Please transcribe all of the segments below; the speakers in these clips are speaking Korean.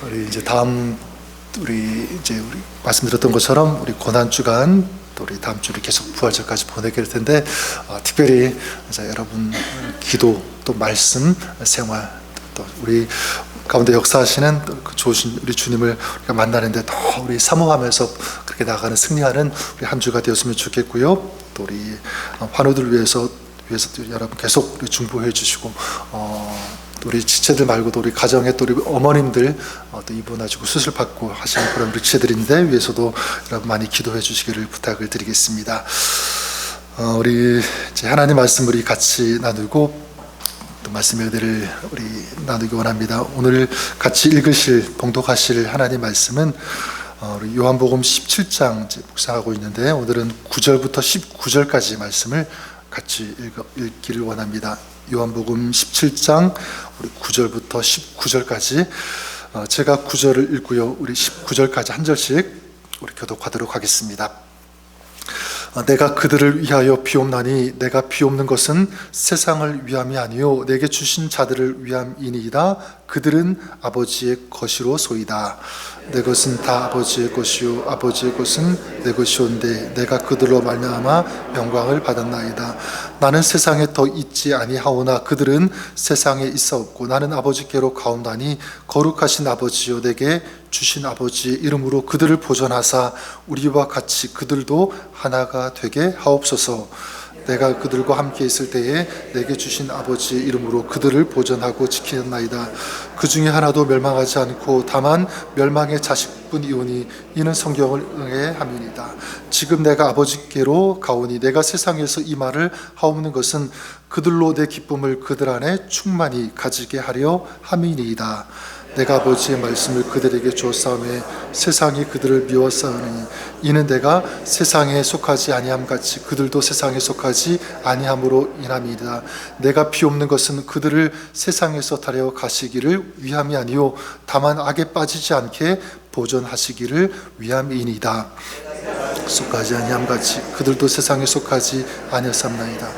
우리 이제 우리 말씀드렸던 것처럼 우리 고난 주간 또 우리 다음 주를 계속 부활절까지 보내게 될 텐데 특별히 이제 여러분 기도 또 말씀 생활 또 우리 가운데 역사하시는 그 좋으신 우리 주님을 우리가 만나는데 더 우리 사모하면서 그렇게 나가는 승리하는 우리 한 주가 되었으면 좋겠고요. 또 우리 환우들 위해서 여러분 계속 우리 중보해 주시고 또 우리 지체들 말고도 우리 가정에 또 우리 어머님들 또 입원하시고 수술 받고 하시는 그런 우리 지체들인데 위해서도 여러분 많이 기도해 주시기를 부탁을 드리겠습니다. 우리 이제 하나님 말씀 우리 같이 나누고 또 말씀의 은혜를 우리 나누기 원합니다. 오늘 같이 읽으실 봉독하실 하나님 말씀은 우리 요한복음 17장 이제 묵상하고 있는데 오늘은 9절부터 19절까지 말씀을 같이 읽기를 원합니다. 요한복음 17장 우리 9절부터 19절까지 제가 9절을 읽고요. 우리 19절까지 한 절씩 우리 교독하도록 하겠습니다. 내가 그들을 위하여 비옵나니 내가 비옵는 것은 세상을 위함이 아니요 내게 주신 자들을 위함이니이다. 그들은 아버지의 것이로소이다. 내 것은 다 아버지의 것이요 아버지의 것은 내 것이온데 내가 그들로 말미암아 영광을 받았나이다. 나는 세상에 더 있지 아니하오나 그들은 세상에 있사옵고 나는 아버지께로 가온다니 거룩하신 아버지요 내게 주신 아버지의 이름으로 그들을 보존하사 우리와 같이 그들도 하나가 되게 하옵소서. 내가 그들과 함께 있을 때에 내게 주신 아버지의 이름으로 그들을 보존하고 지키었나이다. 그 중에 하나도 멸망하지 않고 다만 멸망의 자식뿐이오니 이는 성경을 응해 함이니이다. 지금 내가 아버지께로 가오니 내가 세상에서 이 말을 하옵는 것은 그들로 내 기쁨을 그들 안에 충만히 가지게 하려 함이니이다. 내가 아버지의 말씀을 그들에게 주었사오매 세상이 그들을 미워싸우니 이는 내가 세상에 속하지 아니함같이 그들도 세상에 속하지 아니함으로 인함이다. 내가 비옵는 것은 그들을 세상에서 데려 가시기를 위함이 아니요 다만 악에 빠지지 않게 보존하시기를 위함이니이다. 속하지 아니함같이 그들도 세상에 속하지 아니하삼나이다.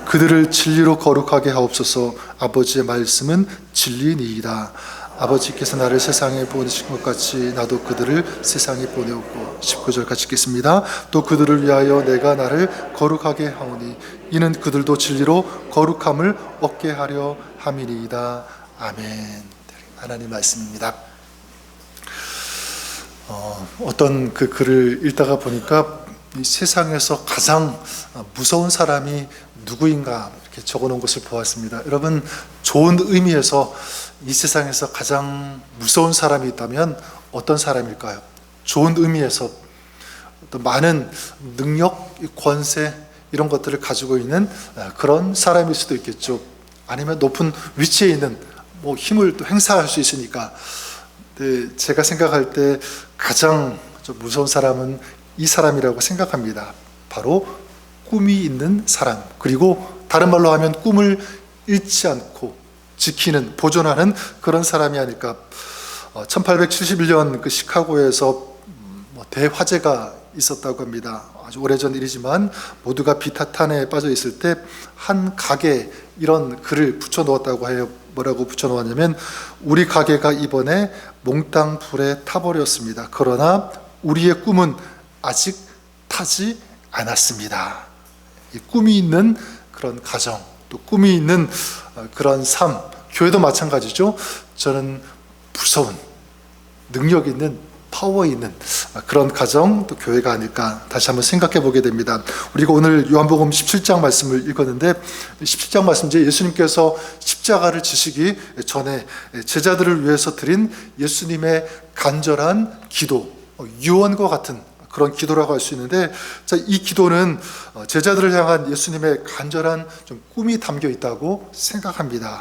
그들을 진리로 거룩하게 하옵소서. 아버지의 말씀은 진리니이다. 아버지께서 나를 세상에 보내신 것 같이 나도 그들을 세상에 보내었고 19절 같이 읽겠습니다. 또 그들을 위하여 내가 나를 거룩하게 하오니 이는 그들도 진리로 거룩함을 얻게 하려 함이니이다. 아멘. 하나님 말씀입니다. 어떤 그 글을 읽다가 보니까 이 세상에서 가장 무서운 사람이 누구인가 이렇게 적어놓은 것을 보았습니다. 여러분 좋은 의미에서 이 세상에서 가장 무서운 사람이 있다면 어떤 사람일까요? 좋은 의미에서 어떤 많은 능력, 권세 이런 것들을 가지고 있는 그런 사람일 수도 있겠죠. 아니면 높은 위치에 있는 힘을 또 행사할 수 있으니까. 제가 생각할 때 가장 좀 무서운 사람은 이 사람이라고 생각합니다. 바로 꿈이 있는 사람, 그리고 다른 말로 하면 꿈을 잃지 않고 지키는, 보존하는 그런 사람이 아닐까. 1871년 그 시카고에서 대화재가 있었다고 합니다. 아주 오래전 일이지만 모두가 비타탄에 빠져 있을 때 한 가게에 이런 글을 붙여 놓았다고 해요. 뭐라고 붙여 놓았냐면 우리 가게가 이번에 몽땅 불에 타버렸습니다. 그러나 우리의 꿈은 아직 타지 않았습니다. 이 꿈이 있는 그런 가정, 또 꿈이 있는 그런 삶, 교회도 마찬가지죠. 저는 무서운 능력 있는 파워 있는 그런 가정, 또 교회가 아닐까 다시 한번 생각해 보게 됩니다. 우리가 오늘 요한복음 17장 말씀을 읽었는데 17장 말씀 이제 예수님께서 십자가를 지시기 전에 제자들을 위해서 드린 예수님의 간절한 기도, 유언과 같은 그런 기도라고 할 수 있는데, 자, 이 기도는 제자들을 향한 예수님의 간절한 좀 꿈이 담겨 있다고 생각합니다.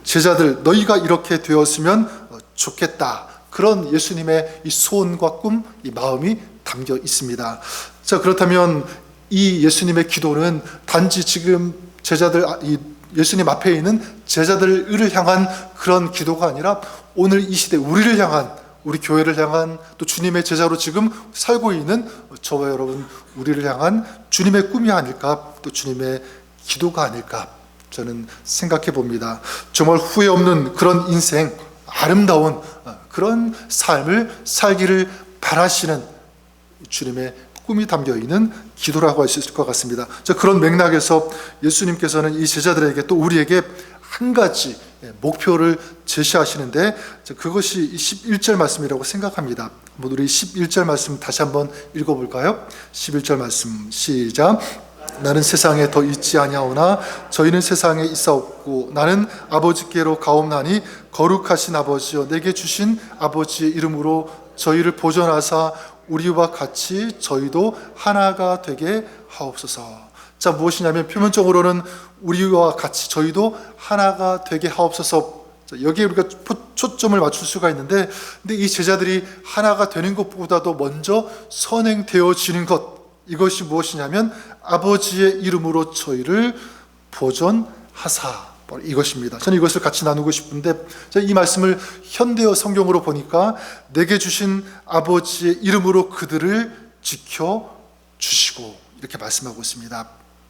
제자들, 너희가 이렇게 되었으면 좋겠다. 그런 예수님의 이 소원과 꿈, 이 마음이 담겨 있습니다. 자, 그렇다면 이 예수님의 기도는 단지 지금 제자들, 이 예수님 앞에 있는 제자들을 향한 그런 기도가 아니라 오늘 이 시대 우리를 향한, 우리 교회를 향한, 또 주님의 제자로 지금 살고 있는 저와 여러분 우리를 향한 주님의 꿈이 아닐까, 또 주님의 기도가 아닐까 저는 생각해 봅니다. 정말 후회 없는 그런 인생, 아름다운 그런 삶을 살기를 바라시는 주님의 꿈이 담겨있는 기도라고 할 수 있을 것 같습니다. 그런 맥락에서 예수님께서는 이 제자들에게 또 우리에게 한 가지 목표를 제시하시는데 그것이 11절 말씀이라고 생각합니다. 우리 11절 말씀 다시 한번 읽어볼까요? 11절 말씀 시작. 나는 세상에 더 있지 아니하오나 저희는 세상에 있사옵고 나는 아버지께로 가옵나니 거룩하신 아버지여 내게 주신 아버지의 이름으로 저희를 보존하사 우리와 같이 저희도 하나가 되게 하옵소서. 자, 무엇이냐면 표면적으로는 우리와 같이 저희도 하나가 되게 하옵소서. 자, 여기에 우리가 초점을 맞출 수가 있는데, 근데 이 제자들이 하나가 되는 것보다도 먼저 선행되어지는 것, 이것이 무엇이냐면 아버지의 이름으로 저희를 보존하사, 이것입니다. 저는 이것을 같이 나누고 싶은데, 이 말씀을 현대어 성경으로 보니까 내게 주신 아버지의 이름으로 그들을 지켜주시고 이렇게 말씀하고 있습니다.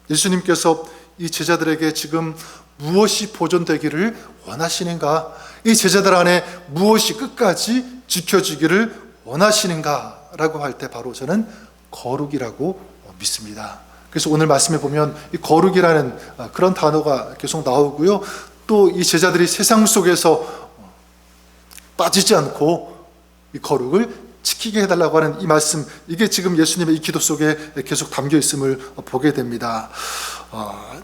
예수님께서 이 제자들에게 지금 무엇이 보존되기를 원하시는가? 이 제자들 안에 무엇이 끝까지 지켜지기를 원하시는가? 라고 할 때 바로 저는 거룩이라고 믿습니다. 그래서 오늘 말씀에 보면 이 거룩이라는 그런 단어가 계속 나오고요. 또 이 제자들이 세상 속에서 빠지지 않고 이 거룩을 지키게 해달라고 하는 이 말씀, 이게 지금 예수님의 이 기도 속에 계속 담겨 있음을 보게 됩니다.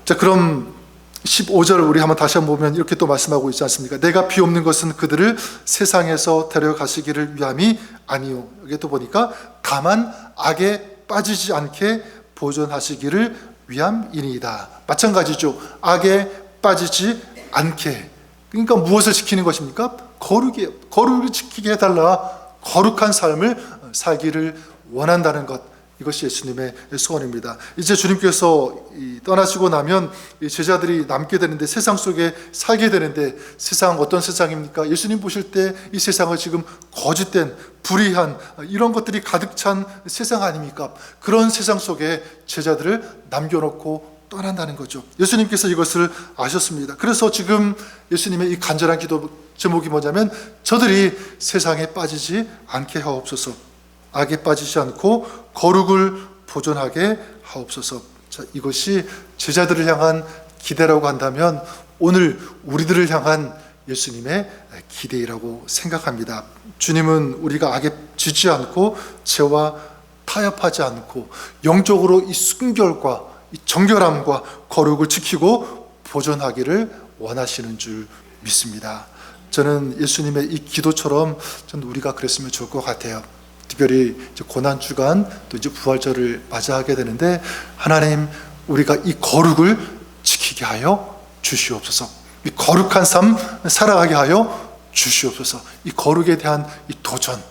자, 그럼 15절 우리 한번 다시 한번 보면 이렇게 또 말씀하고 있지 않습니까? 내가 비옵는 것은 그들을 세상에서 데려가시기를 위함이 아니요. 여기 또 보니까 다만 악에 빠지지 않게 보존하시기를 위함이니이다. 마찬가지죠. 악에 빠지지 않게. 그러니까 무엇을 지키는 것입니까? 거룩이에요. 거룩을 지키게 해달라. 거룩한 삶을 살기를 원한다는 것, 이것이 예수님의 소원입니다. 이제 주님께서 떠나시고 나면 이 제자들이 남게 되는데, 세상 속에 살게 되는데, 세상 어떤 세상입니까? 예수님 보실 때 이 세상은 지금 거짓된 불의한 이런 것들이 가득 찬 세상 아닙니까? 그런 세상 속에 제자들을 남겨놓고 떠난다는 거죠. 예수님께서 이것을 아셨습니다. 그래서 지금 예수님의 이 간절한 기도 제목이 뭐냐면 저들이 세상에 빠지지 않게 하옵소서, 악에 빠지지 않고 거룩을 보존하게 하옵소서. 자, 이것이 제자들을 향한 기대라고 한다면 오늘 우리들을 향한 예수님의 기대라고 생각합니다. 주님은 우리가 악에 지지 않고 죄와 타협하지 않고 영적으로 이 순결과 이 정결함과 거룩을 지키고 보존하기를 원하시는 줄 믿습니다. 저는 예수님의 이 기도처럼 저는 우리가 그랬으면 좋을 것 같아요. 특별히 이제 고난주간 또 이제 부활절을 맞이하게 되는데, 하나님, 우리가 이 거룩을 지키게 하여 주시옵소서. 이 거룩한 삶 살아가게 하여 주시옵소서. 이 거룩에 대한 이 도전,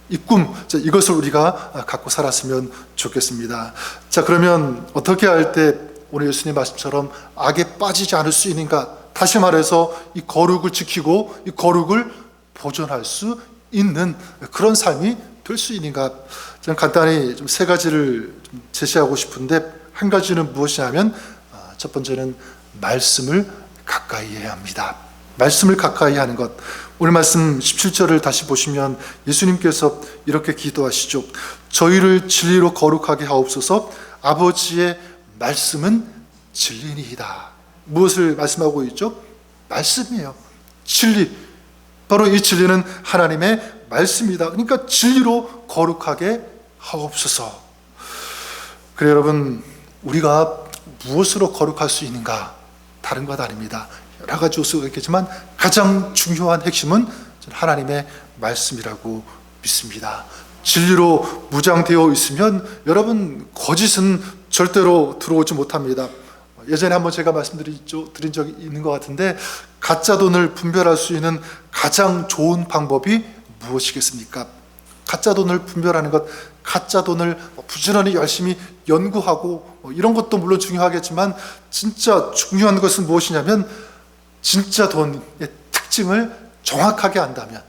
이 꿈, 이것을 우리가 갖고 살았으면 좋겠습니다. 자, 그러면 어떻게 할 때 오늘 예수님 말씀처럼 악에 빠지지 않을 수 있는가? 다시 말해서 이 거룩을 지키고 이 거룩을 보존할 수 있는 그런 삶이 될 수 있는가? 저는 간단히 좀 세 가지를 좀 제시하고 싶은데, 한 가지는 무엇이냐면 첫 번째는 말씀을 가까이 해야 합니다. 말씀을 가까이 하는 것. 오늘 말씀 17절을 다시 보시면 예수님께서 이렇게 기도하시죠. 저희를 진리로 거룩하게 하옵소서. 아버지의 말씀은 진리니이다. 무엇을 말씀하고 있죠? 말씀이에요. 진리. 바로 이 진리는 하나님의 말씀이다. 그러니까 진리로 거룩하게 하옵소서. 그래, 여러분, 우리가 무엇으로 거룩할 수 있는가? 다른 것 아닙니다. 여러 가지 요소가 있겠지만 가장 중요한 핵심은 하나님의 말씀이라고 믿습니다. 진리로 무장되어 있으면 여러분, 거짓은 절대로 들어오지 못합니다. 예전에 한번 제가 말씀드린 적이 있는 것 같은데, 가짜 돈을 분별할 수 있는 가장 좋은 방법이 무엇이겠습니까? 가짜 돈을 분별하는 것, 가짜 돈을 부지런히 열심히 연구하고 이런 것도 물론 중요하겠지만, 진짜 중요한 것은 무엇이냐면 진짜 돈의 특징을 정확하게 안다면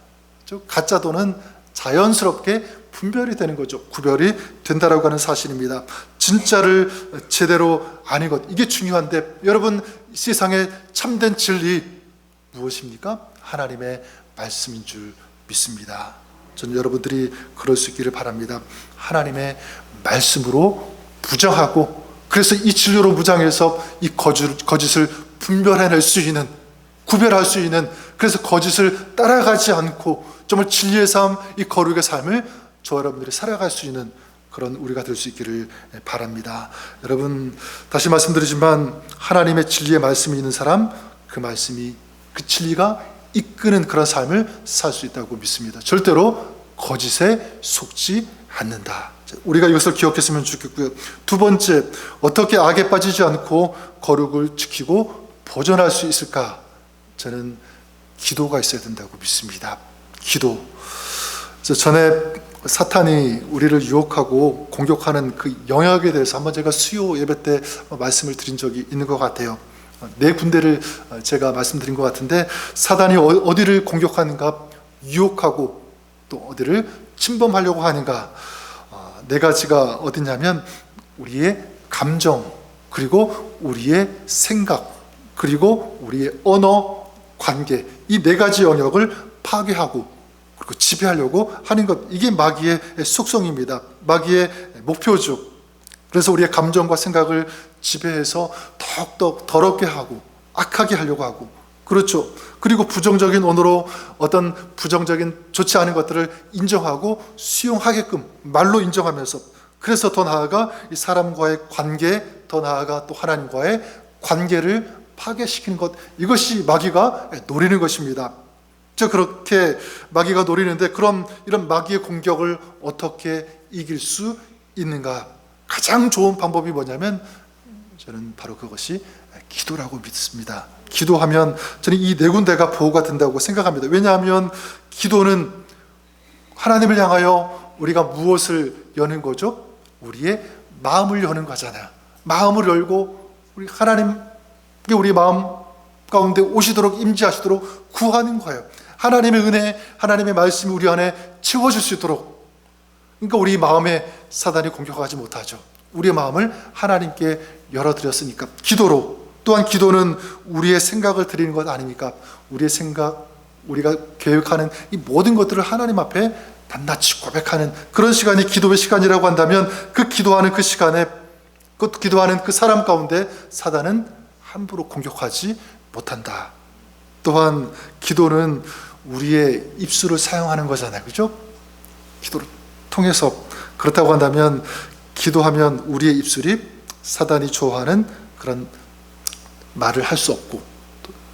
가짜 돈은 자연스럽게 분별이 되는 거죠. 구별이 된다라고 하는 사실입니다. 진짜를 제대로 아는 것, 이게 중요한데, 여러분, 세상의 참된 진리 무엇입니까? 하나님의 말씀인 줄 믿습니다. 저는 여러분들이 그럴 수 있기를 바랍니다. 하나님의 말씀으로 부정하고, 그래서 이 진리로 무장해서 이 거짓을 분별해낼 수 있는, 구별할 수 있는, 그래서 거짓을 따라가지 않고 정말 진리의 삶, 이 거룩의 삶을 저 여러분들이 살아갈 수 있는 그런 우리가 될 수 있기를 바랍니다. 여러분, 다시 말씀드리지만 하나님의 진리의 말씀이 있는 사람, 그 말씀이, 그 진리가 이끄는 그런 삶을 살 수 있다고 믿습니다. 절대로 거짓에 속지 않는다. 우리가 이것을 기억했으면 좋겠고요. 두 번째, 어떻게 악에 빠지지 않고 거룩을 지키고 보존할 수 있을까? 저는 기도가 있어야 된다고 믿습니다. 기도. 그래서 전에 사탄이 우리를 유혹하고 공격하는 그 영역에 대해서 한번 제가 수요 예배 때 말씀을 드린 적이 있는 것 같아요. 네 군데를 제가 말씀드린 것 같은데, 사단이 어디를 공격하는가, 유혹하고 또 어디를 침범하려고 하는가. 네 가지가 어디냐면 우리의 감정, 그리고 우리의 생각, 그리고 우리의 언어, 관계, 이 네 가지 영역을 파괴하고 그리고 지배하려고 하는 것, 이게 마귀의 속성입니다. 마귀의 목표죠. 그래서 우리의 감정과 생각을 지배해서 더욱더 더럽게 하고 악하게 하려고 하고, 그렇죠. 그리고 부정적인 언어로 어떤 부정적인 좋지 않은 것들을 인정하고 수용하게끔 말로 인정하면서, 그래서 더 나아가 이 사람과의 관계, 더 나아가 또 하나님과의 관계를 파괴시키는 것, 이것이 마귀가 노리는 것입니다. 그렇게 마귀가 노리는데, 그럼 이런 마귀의 공격을 어떻게 이길 수 있는가? 가장 좋은 방법이 뭐냐면 저는 바로 그것이 기도라고 믿습니다. 기도하면 저는 이 네 군데가 보호가 된다고 생각합니다. 왜냐하면 기도는 하나님을 향하여 우리가 무엇을 여는 거죠? 우리의 마음을 여는 거잖아요. 마음을 열고 우리 하나님께 우리 마음 가운데 오시도록, 임재하시도록 구하는 거예요. 하나님의 은혜, 하나님의 말씀이 우리 안에 채워질 수 있도록. 그러니까 우리 마음에 사단이 공격하지 못하죠. 우리의 마음을 하나님께 열어드렸으니까. 기도로. 또한 기도는 우리의 생각을 드리는 것 아닙니까? 우리의 생각, 우리가 계획하는 이 모든 것들을 하나님 앞에 낱낱이 고백하는 그런 시간이 기도의 시간이라고 한다면, 그 기도하는 그 시간에, 그 기도하는 그 사람 가운데 사단은 함부로 공격하지 못한다. 또한 기도는 우리의 입술을 사용하는 거잖아요. 그죠? 기도를 통해서. 그렇다고 한다면 기도하면 우리의 입술이 사단이 좋아하는 그런 말을 할 수 없고,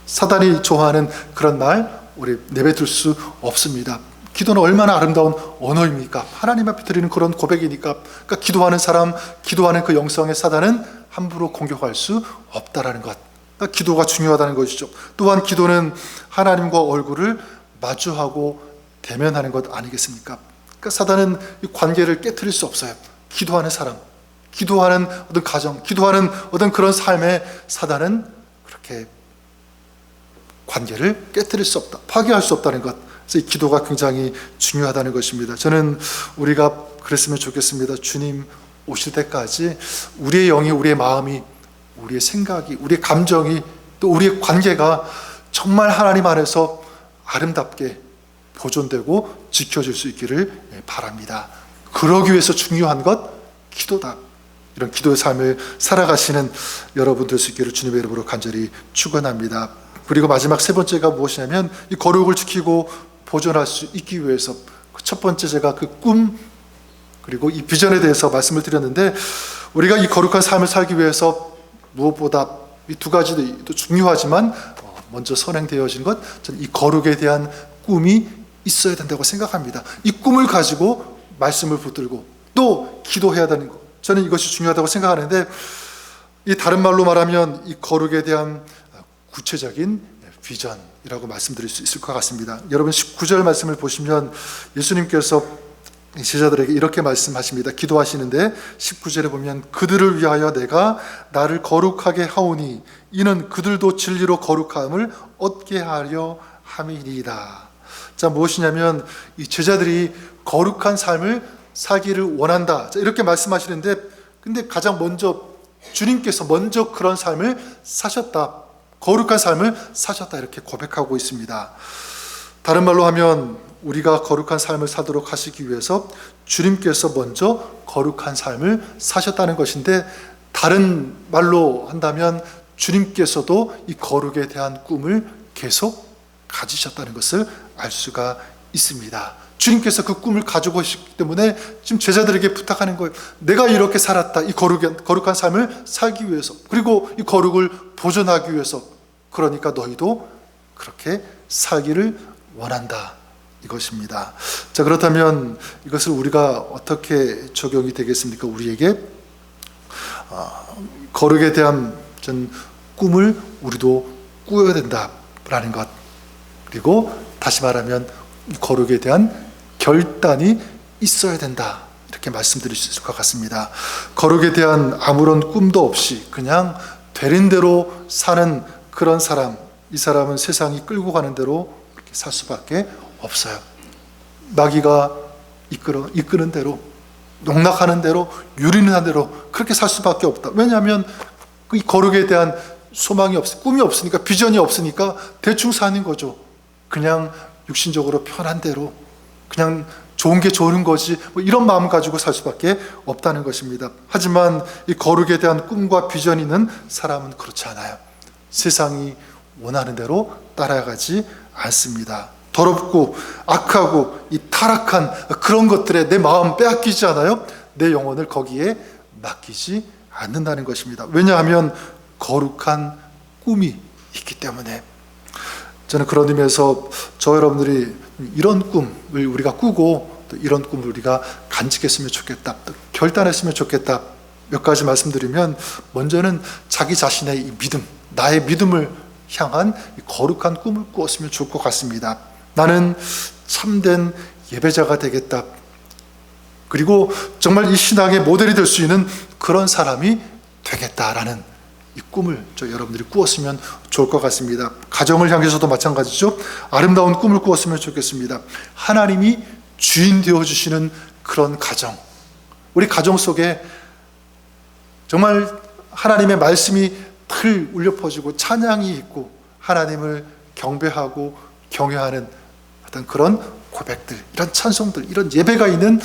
사단이 좋아하는 그런 말 우리 내뱉을 수 없습니다. 기도는 얼마나 아름다운 언어입니까? 하나님 앞에 드리는 그런 고백이니까. 그러니까 기도하는 사람, 기도하는 그 영성의 사단은 함부로 공격할 수 없다라는 것. 그러니까 기도가 중요하다는 것이죠. 또한 기도는 하나님과 얼굴을 마주하고 대면하는 것 아니겠습니까? 그러니까 사단은 이 관계를 깨트릴 수 없어요. 기도하는 사람, 기도하는 어떤 가정, 기도하는 어떤 그런 삶에 사단은 그렇게 관계를 깨트릴 수 없다, 파괴할 수 없다는 것. 그래서 이 기도가 굉장히 중요하다는 것입니다. 저는 우리가 그랬으면 좋겠습니다. 주님 오실 때까지 우리의 영이, 우리의 마음이, 우리의 생각이, 우리의 감정이, 또 우리의 관계가 정말 하나님 안에서 아름답게 보존되고 지켜질 수 있기를 바랍니다. 그러기 위해서 중요한 것, 기도다. 이런 기도의 삶을 살아가시는 여러분 될 수 있기를 주님의 이름으로 간절히 축원합니다. 그리고 마지막 세 번째가 무엇이냐면, 이 거룩을 지키고 보존할 수 있기 위해서, 첫 번째 제가 그 꿈, 그리고 이 비전에 대해서 말씀을 드렸는데, 우리가 이 거룩한 삶을 살기 위해서 무엇보다 이 두 가지도 중요하지만 먼저 선행되어진 것, 저는 이 거룩에 대한 꿈이 있어야 된다고 생각합니다. 이 꿈을 가지고 말씀을 붙들고 또 기도해야 되는 것, 저는 이것이 중요하다고 생각하는데, 이 다른 말로 말하면 이 거룩에 대한 구체적인 비전이라고 말씀드릴 수 있을 것 같습니다. 여러분 19절 말씀을 보시면 예수님께서 제자들에게 이렇게 말씀하십니다. 기도하시는데 19절에 보면 그들을 위하여 내가 나를 거룩하게 하오니 이는 그들도 진리로 거룩함을 얻게 하려 함이니이다. 자, 무엇이냐면 이 제자들이 거룩한 삶을 살기를 원한다, 자, 이렇게 말씀하시는데, 근데 가장 먼저 주님께서 먼저 그런 삶을 사셨다, 거룩한 삶을 사셨다, 이렇게 고백하고 있습니다. 다른 말로 하면 우리가 거룩한 삶을 살도록 하시기 위해서 주님께서 먼저 거룩한 삶을 사셨다는 것인데, 다른 말로 한다면 주님께서도 이 거룩에 대한 꿈을 계속 가지셨다는 것을 알 수가 있습니다. 주님께서 그 꿈을 가지고 계시기 때문에 지금 제자들에게 부탁하는 거예요. 내가 이렇게 살았다, 이 거룩한 삶을 살기 위해서, 그리고 이 거룩을 보존하기 위해서, 그러니까 너희도 그렇게 살기를 원한다, 이것입니다. 자, 그렇다면 이것을 우리가 어떻게 적용이 되겠습니까? 우리에게 거룩에 대한 꿈을 우리도 꾸어야 된다라는 것, 그리고 다시 말하면 거룩에 대한 결단이 있어야 된다, 이렇게 말씀드릴 수 있을 것 같습니다. 거룩에 대한 아무런 꿈도 없이 그냥 되는 대로 사는 그런 사람, 이 사람은 세상이 끌고 가는 대로 이렇게 살 수밖에 없어요. 마귀가 이끄는 대로, 농락하는 대로, 유리는 대로 그렇게 살 수밖에 없다. 왜냐하면 이 거룩에 대한 소망이 꿈이 없으니까, 비전이 없으니까 대충 사는 거죠. 그냥 육신적으로 편한 대로, 그냥 좋은 게 좋은 거지, 이런 마음 가지고 살 수밖에 없다는 것입니다. 하지만 이 거룩에 대한 꿈과 비전이 있는 사람은 그렇지 않아요. 세상이 원하는 대로 따라가지 않습니다. 더럽고 악하고 이 타락한 그런 것들에 내 마음 빼앗기지 않아요. 내 영혼을 거기에 맡기지 않는다는 것입니다. 왜냐하면 거룩한 꿈이 있기 때문에. 저는 그런 의미에서 저 여러분들이 이런 꿈을 우리가 꾸고, 또 이런 꿈을 우리가 간직했으면 좋겠다, 또 결단했으면 좋겠다, 몇 가지 말씀드리면, 먼저는 자기 자신의 이 믿음, 나의 믿음을 향한 거룩한 꿈을 꾸었으면 좋을 것 같습니다. 나는 참된 예배자가 되겠다, 그리고 정말 이 신앙의 모델이 될 수 있는 그런 사람이 되겠다라는 이 꿈을 여러분들이 꾸었으면 좋을 것 같습니다. 가정을 향해서도 마찬가지죠. 아름다운 꿈을 꾸었으면 좋겠습니다. 하나님이 주인 되어주시는 그런 가정, 우리 가정 속에 정말 하나님의 말씀이 틀 울려 퍼지고 찬양이 있고 하나님을 경배하고 경외하는 어떤 그런 고백들, 이런 찬송들, 이런 예배가 있는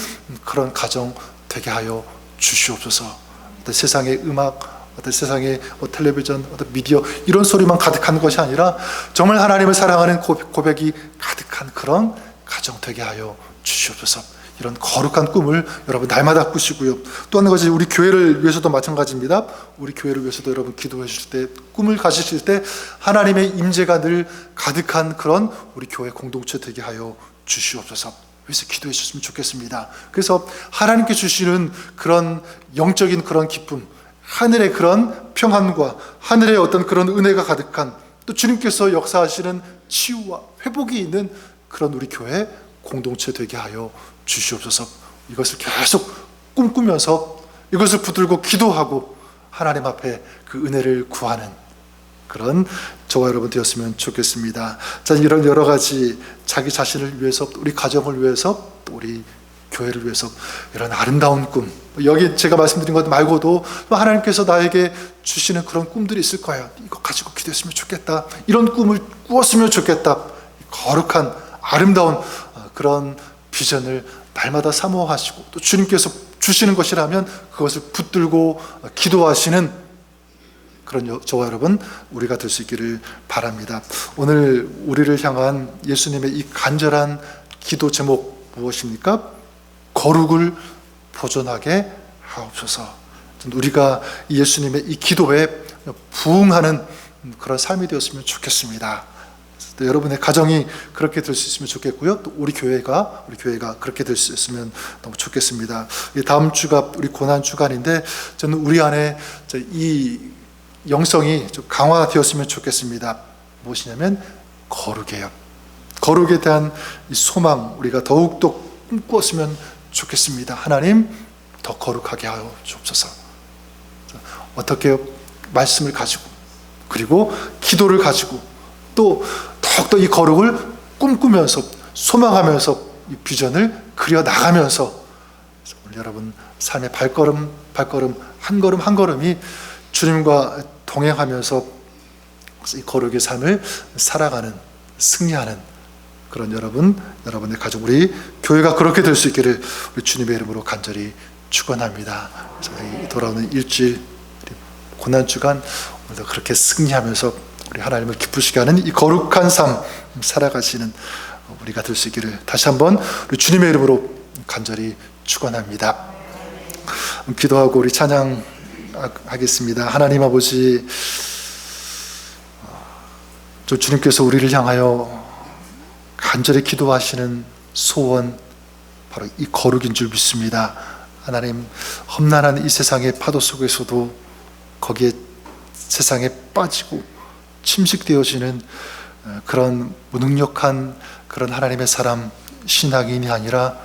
그런 가정 되게 하여 주시옵소서. 어떤 세상의 음악, 어떤 세상의 텔레비전, 어떤 미디어, 이런 소리만 가득한 것이 아니라 정말 하나님을 사랑하는 고백이 가득한 그런 가정 되게 하여 주시옵소서. 이런 거룩한 꿈을 여러분 날마다 꾸시고요. 또 한 가지, 우리 교회를 위해서도 마찬가지입니다. 우리 교회를 위해서도 여러분 기도해 주실 때, 꿈을 가지실 때 하나님의 임재가 늘 가득한 그런 우리 교회 공동체 되게 하여 주시옵소서. 그래서 기도해 주셨으면 좋겠습니다. 그래서 하나님께 주시는 그런 영적인 그런 기쁨, 하늘의 그런 평안과 하늘의 어떤 그런 은혜가 가득한, 또 주님께서 역사하시는 치유와 회복이 있는 그런 우리 교회 공동체 되게 하여 주시옵소서. 이것을 계속 꿈꾸면서 이것을 붙들고 기도하고 하나님 앞에 그 은혜를 구하는 그런 저와 여러분 되었으면 좋겠습니다. 자, 이런 여러 가지 자기 자신을 위해서, 우리 가정을 위해서, 또 우리 교회를 위해서 이런 아름다운 꿈, 여기 제가 말씀드린 것 말고도 하나님께서 나에게 주시는 그런 꿈들이 있을 거예요. 이거 가지고 기도했으면 좋겠다, 이런 꿈을 꾸었으면 좋겠다, 거룩한 아름다운 그런 비전을 날마다 사모하시고, 또 주님께서 주시는 것이라면 그것을 붙들고 기도하시는 그런 저와 여러분 우리가 될 수 있기를 바랍니다. 오늘 우리를 향한 예수님의 이 간절한 기도 제목 무엇입니까? 거룩을 보존하게 하옵소서. 우리가 예수님의 이 기도에 부응하는 그런 삶이 되었으면 좋겠습니다. 또 여러분의 가정이 그렇게 될 수 있으면 좋겠고요. 또 우리 교회가 그렇게 될 수 있으면 너무 좋겠습니다. 다음 주가 우리 고난 주간인데, 저는 우리 안에 이 영성이 좀 강화되었으면 좋겠습니다. 무엇이냐면 거룩이에요. 거룩에 대한 이 소망, 우리가 더욱더 꿈꾸었으면 좋겠습니다. 하나님, 더 거룩하게 하여 주옵소서. 어떻게 말씀을 가지고, 그리고 기도를 가지고, 또 더욱더 이 거룩을 꿈꾸면서 소망하면서 이 비전을 그려 나가면서 오늘 여러분 삶의 발걸음 한 걸음 한 걸음이 주님과 동행하면서 이 거룩의 삶을 살아가는, 승리하는 그런 여러분의 가족, 우리 교회가 그렇게 될 수 있기를 우리 주님의 이름으로 간절히 축원합니다. 그래서 우리 돌아오는 일주일, 우리 고난주간 오늘도 그렇게 승리하면서 우리 하나님을 기쁘시게 하는 이 거룩한 삶 살아가시는 우리가 될 수 있기를 다시 한번 우리 주님의 이름으로 간절히 축원합니다. 기도하고 우리 찬양하겠습니다. 하나님 아버지, 주님께서 우리를 향하여 간절히 기도하시는 소원, 바로 이 거룩인 줄 믿습니다. 하나님, 험난한 이 세상의 파도 속에서도 거기에 세상에 빠지고 침식되어지는 그런 무능력한 그런 하나님의 사람, 신앙인이 아니라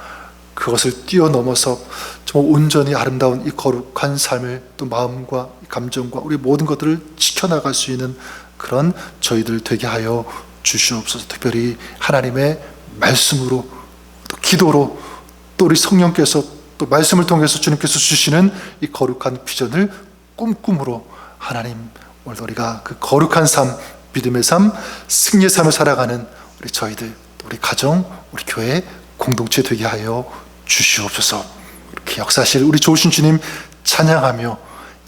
그것을 뛰어넘어서 정말 온전히 아름다운 이 거룩한 삶을, 또 마음과 감정과 우리 모든 것들을 지켜나갈 수 있는 그런 저희들 되게 하여 주시옵소서. 특별히 하나님의 말씀으로, 또 기도로, 또 우리 성령께서 또 말씀을 통해서 주님께서 주시는 이 거룩한 비전을 꿈꾸므로 하나님, 오늘 우리가 그 거룩한 삶, 믿음의 삶, 승리의 삶을 살아가는 우리 저희들, 우리 가정, 우리 교회 공동체 되게 하여 주시옵소서. 이렇게 역사하실 우리 좋으신 주님 찬양하며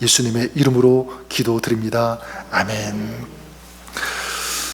예수님의 이름으로 기도드립니다. 아멘.